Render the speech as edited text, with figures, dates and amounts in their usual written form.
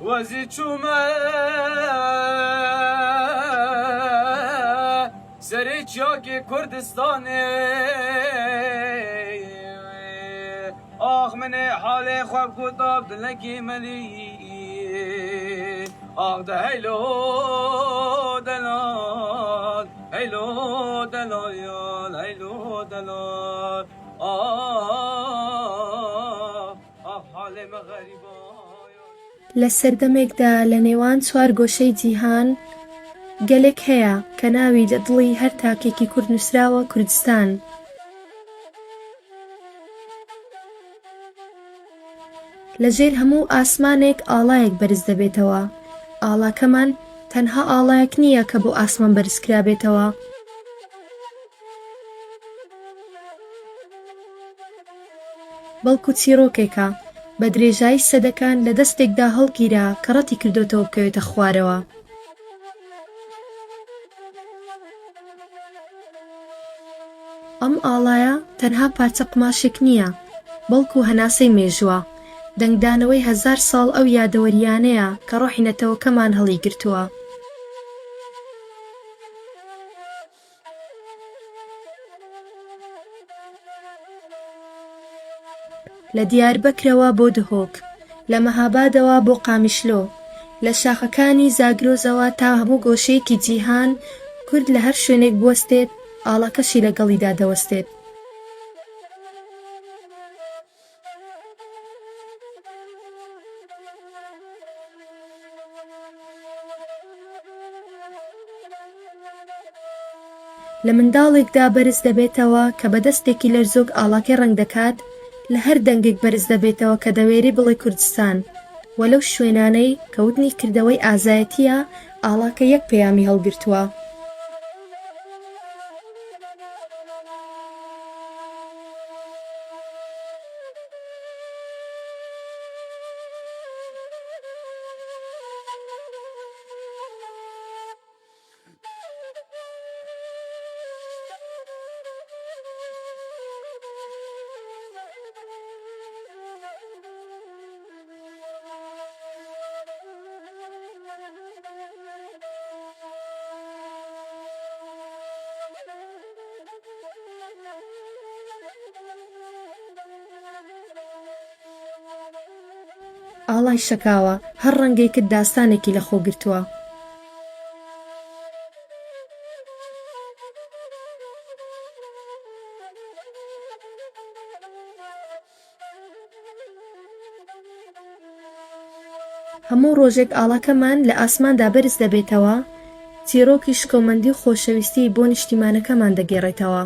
وەزی چوومە سەرەی چیاکی کوردستانê ئاخ منێ حالê xwe bigota dilekî melî ئاخ de heylo delal heylo delal yan heylo delal ئاخ حالê me غەریبە لە سەردەمێکدا لە نێوان چوار گۆشەی جیهان گەلێک هەیە کە ناوی لە دڵی هەر تاکێکی کورد نووسراوە کوردستان. لەژێر هەموو ئاسمانێک ئاڵایەک بەرز دەبێتەوە. ئاڵاکەمان تەنها ئاڵایەک نییە کە بۆ ئاسمان بەرزکرا بێتەوە، بەڵکو چیرۆکێکە بە درێژایی سەدەکان لە دەستێکدا هەڵگیرا کە ڕەتی کردوتەوە بکەوێتە خوارەوە. ئەم ئاڵایە تەنها پارچە قماشێک نییە، بەڵکو هەناسەی مێژووە، دەنگدانەوەی 1000 ساڵ ئەو یادەوەریانەیە کە ڕۆحی نەتەوەکەمان هەڵی گرتووە. لە دیاربەکرەوە بۆ دهۆک، لە مەهابادەوە بۆ قامیشلۆ، لە شاخەکانی زاگرۆزەوە تا هەموو گۆشەیەکی جیهان، کورد لە هەر شوێنێک بوەستێت ئاڵاکەشی لەگەڵیدا دەوەستێت. لە منداڵێکدا بەرز دەبێتەوە کە بە دەستێکی لەرزۆک ئاڵاکەی ڕەنگ دەکات، لە هەر دەنگێک بەرز دەبێتەوە کە دەوێری بڵێ کوردستان، و لەو شوێنانەی کەوتنی کردەوەی ئازایەتیە ئاڵاکە یەک پەیامی هەڵگرتووە. ئاڵای شەکاوە، هەر ڕەنگێکت داستانێکی لە خۆ گرتووە. هەموو ڕۆژێک ئاڵاکەمان لە ئاسماندا بەرز دەبێتەوە، چیرۆکی شکۆمەندی و خۆشەویستی بۆ نیشتیمانەکەمان دەگێڕێتەوە.